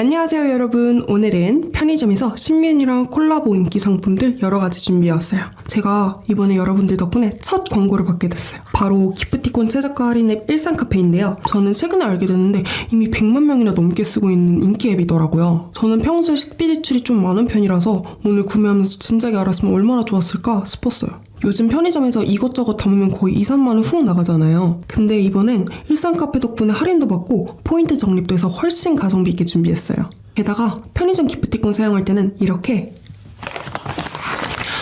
안녕하세요 여러분. 오늘은 편의점에서 신메뉴랑 콜라보 인기 상품들 여러가지 준비해왔어요. 제가 이번에 여러분들 덕분에 첫 광고를 받게 됐어요. 바로 기프티콘 최저가 할인 앱 일상카페인데요. 저는 최근에 알게 됐는데 이미 100만 명이나 넘게 쓰고 있는 인기 앱이더라고요. 저는 평소에 식비 지출이 좀 많은 편이라서 오늘 구매하면서 진작에 알았으면 얼마나 좋았을까 싶었어요. 요즘 편의점에서 이것저것 담으면 거의 2, 3만 원 훅 나가잖아요. 근데 이번엔 일상카페 덕분에 할인도 받고 포인트 적립돼서 훨씬 가성비 있게 준비했어요. 게다가 편의점 기프티콘 사용할 때는 이렇게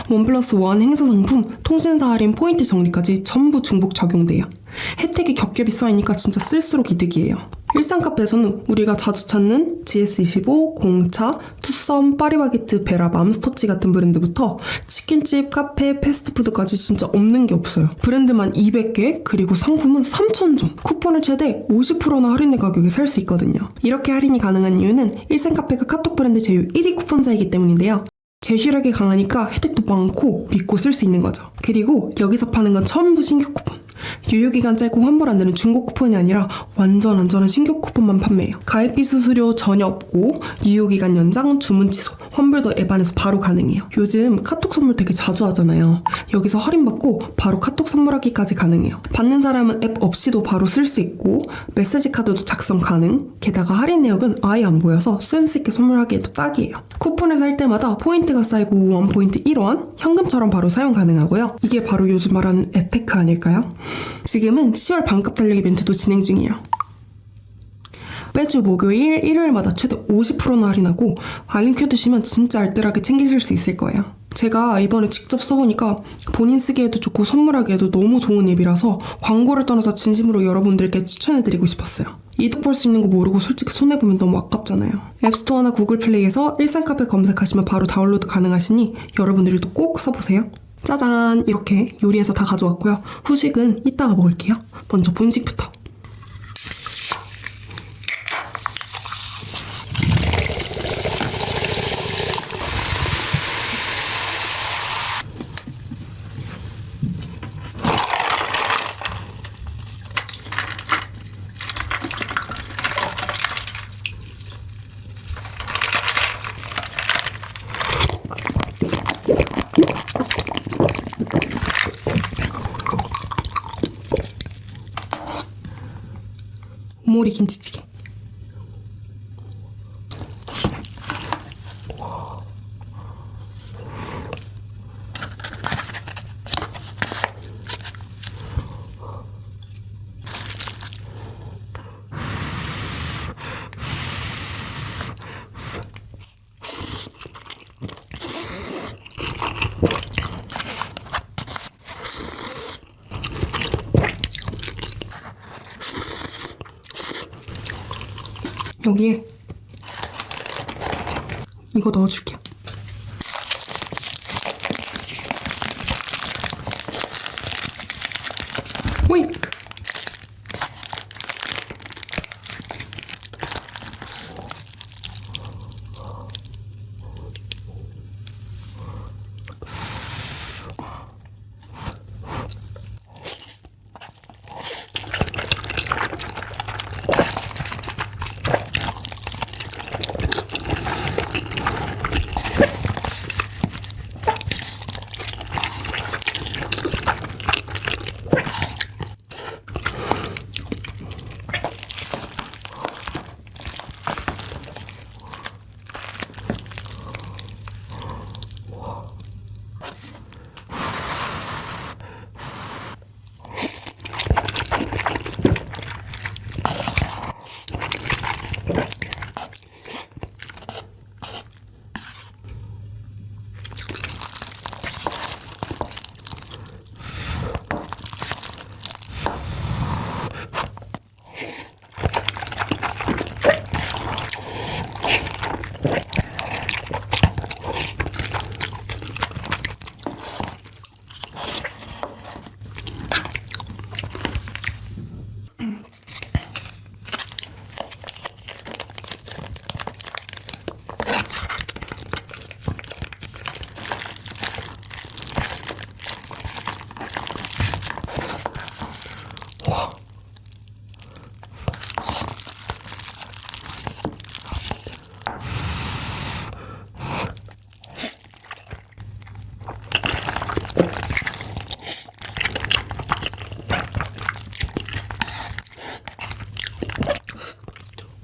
1+1 행사 상품, 통신사 할인 포인트 적립까지 전부 중복 적용돼요. 혜택이 겹겹이 쌓이니까 진짜 쓸수록 이득이에요. 일상카페에서는 우리가 자주 찾는 GS25, 공차, 투썸, 파리바게트, 베라, 맘스터치 같은 브랜드부터 치킨집, 카페, 패스트푸드까지 진짜 없는 게 없어요. 브랜드만 200개, 그리고 상품은 3,000종. 쿠폰을 최대 50%나 할인된 가격에 살 수 있거든요. 이렇게 할인이 가능한 이유는 일상카페가 카톡 브랜드 제휴 1위 쿠폰사이기 때문인데요. 제휴력이 강하니까 혜택도 많고 믿고 쓸 수 있는 거죠. 그리고 여기서 파는 건 전부 신규 쿠폰. 유효기간 짧고 환불 안 되는 중고 쿠폰이 아니라 완전 안전한 신규 쿠폰만 판매해요. 가입비 수수료 전혀 없고 유효기간 연장, 주문 취소, 환불도 앱 안에서 바로 가능해요. 요즘 카톡 선물 되게 자주 하잖아요. 여기서 할인받고 바로 카톡 선물하기까지 가능해요. 받는 사람은 앱 없이도 바로 쓸 수 있고 메시지 카드도 작성 가능. 게다가 할인 내역은 아예 안 보여서 센스 있게 선물하기에도 딱이에요. 쿠폰을 살 때마다 포인트가 쌓이고 원포인트 1원, 현금처럼 바로 사용 가능하고요. 이게 바로 요즘 말하는 앱테크 아닐까요? 지금은 10월 반값 달력 이벤트도 진행 중이에요. 매주 목요일, 일요일마다 최대 50%나 할인하고 알림 켜두시면 진짜 알뜰하게 챙기실 수 있을 거예요. 제가 이번에 직접 써보니까 본인 쓰기에도 좋고 선물하기에도 너무 좋은 앱이라서 광고를 떠나서 진심으로 여러분들께 추천해드리고 싶었어요. 이득 볼 수 있는 거 모르고 솔직히 손해보면 너무 아깝잖아요. 앱스토어나 구글 플레이에서 일상카페 검색하시면 바로 다운로드 가능하시니 여러분들도 꼭 써보세요. 짜잔! 이렇게 요리해서 다 가져왔고요. 후식은 이따가 먹을게요. 먼저 본식부터. 오모리 김치찌개. 여기에 이거 넣어줄게요. 오이!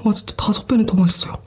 와, 진짜 5배는 더 맛있어요.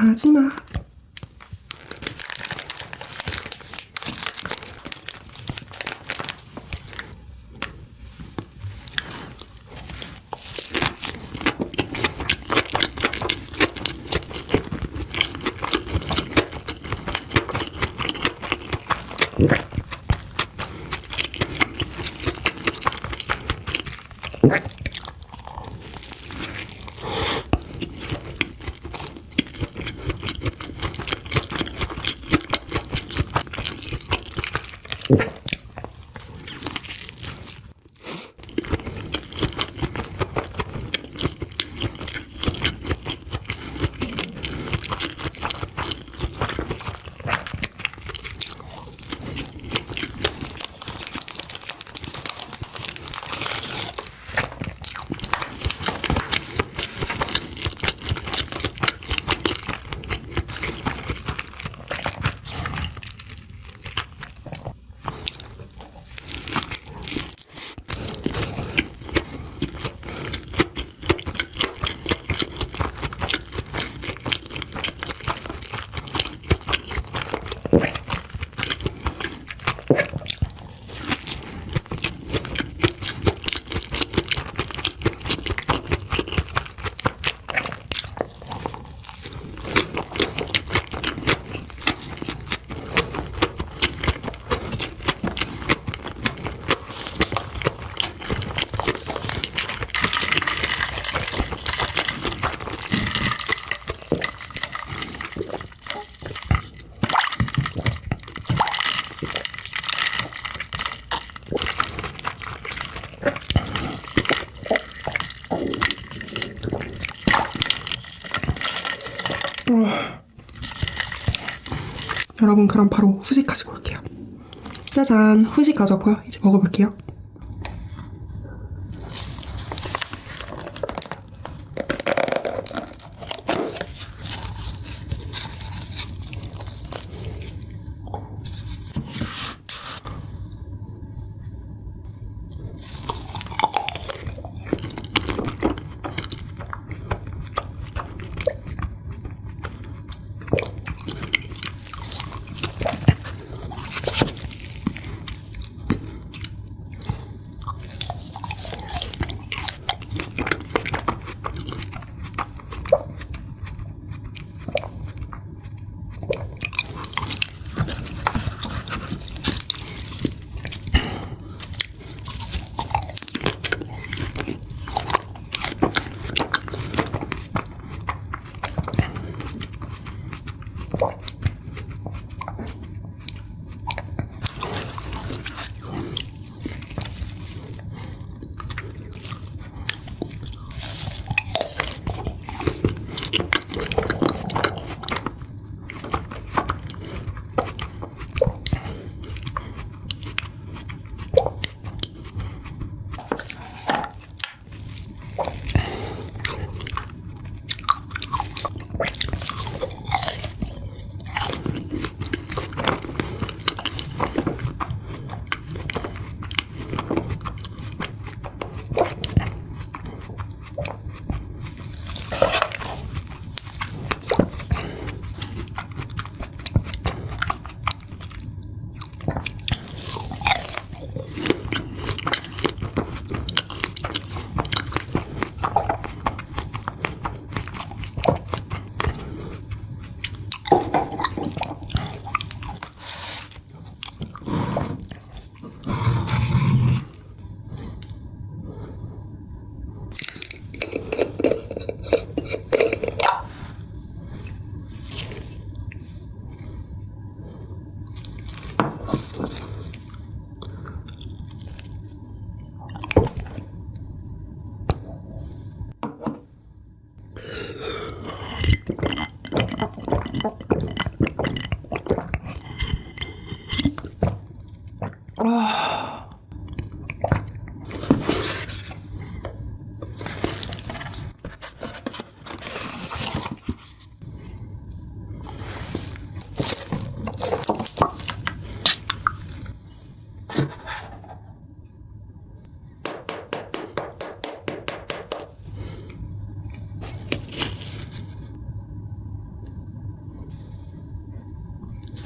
마지막. 여러분, 그럼 바로 후식 가지고 올게요. 짜잔, 후식 가져왔고요. 이제 먹어볼게요.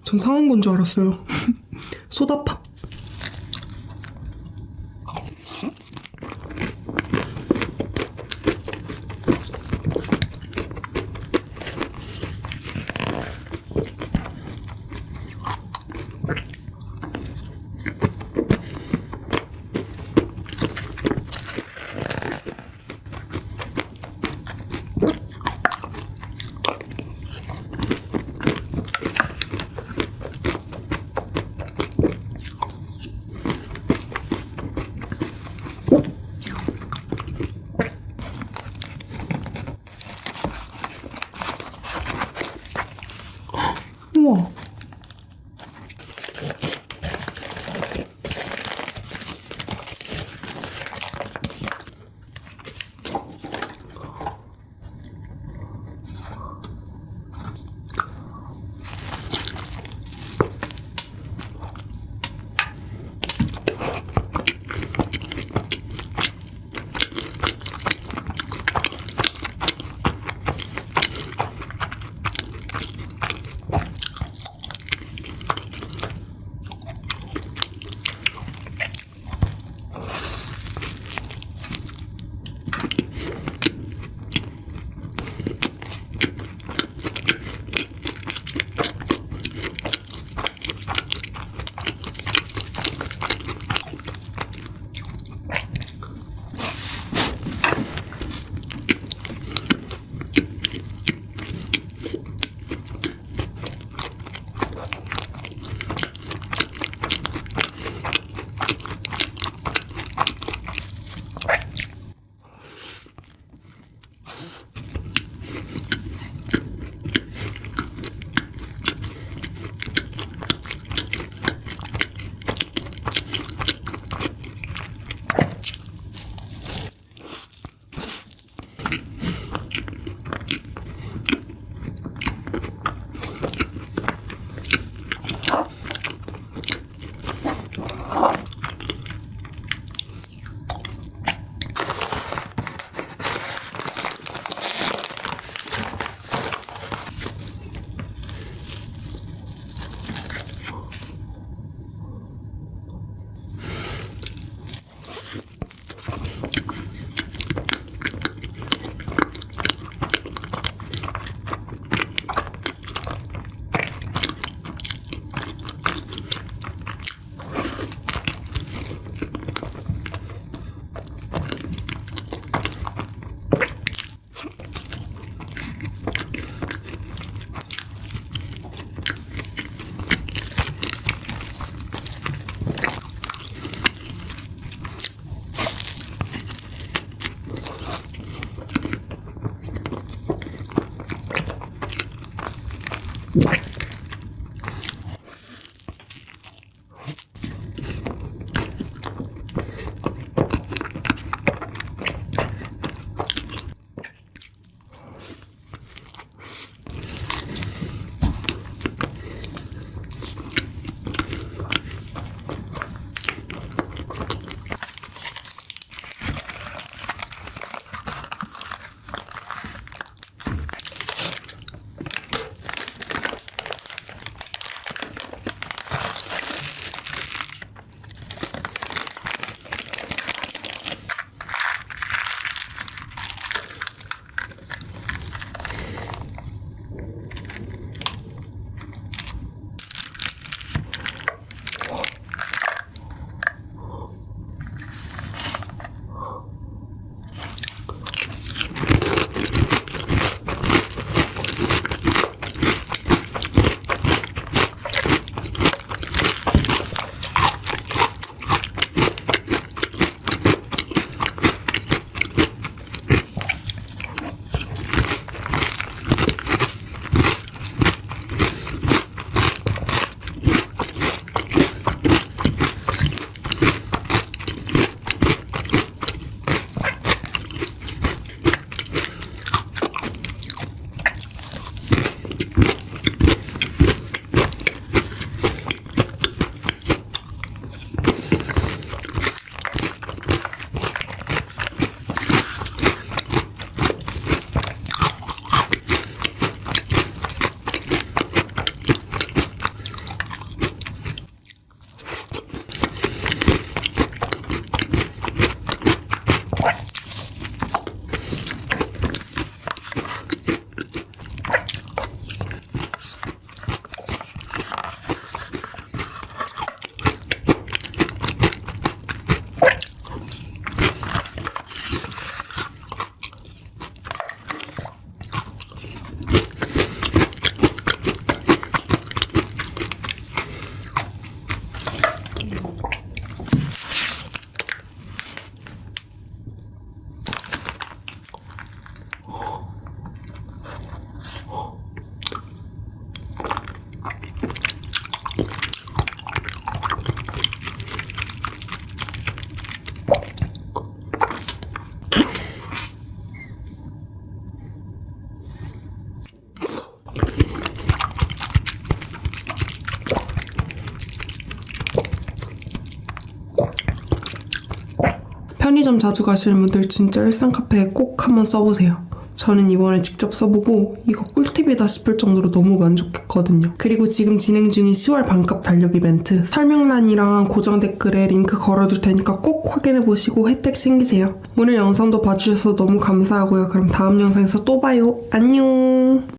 전 상한 건 줄 알았어요. 소다팝. 우와. 편의점 자주 가시는 분들 진짜 일상카페 꼭 한번 써보세요. 저는 이번에 직접 써보고 이거 꿀팁이다 싶을 정도로 너무 만족했거든요. 그리고 지금 진행 중인 10월 반값 달력 이벤트 설명란이랑 고정 댓글에 링크 걸어둘 테니까 꼭 확인해보시고 혜택 챙기세요. 오늘 영상도 봐주셔서 너무 감사하고요. 그럼 다음 영상에서 또 봐요. 안녕.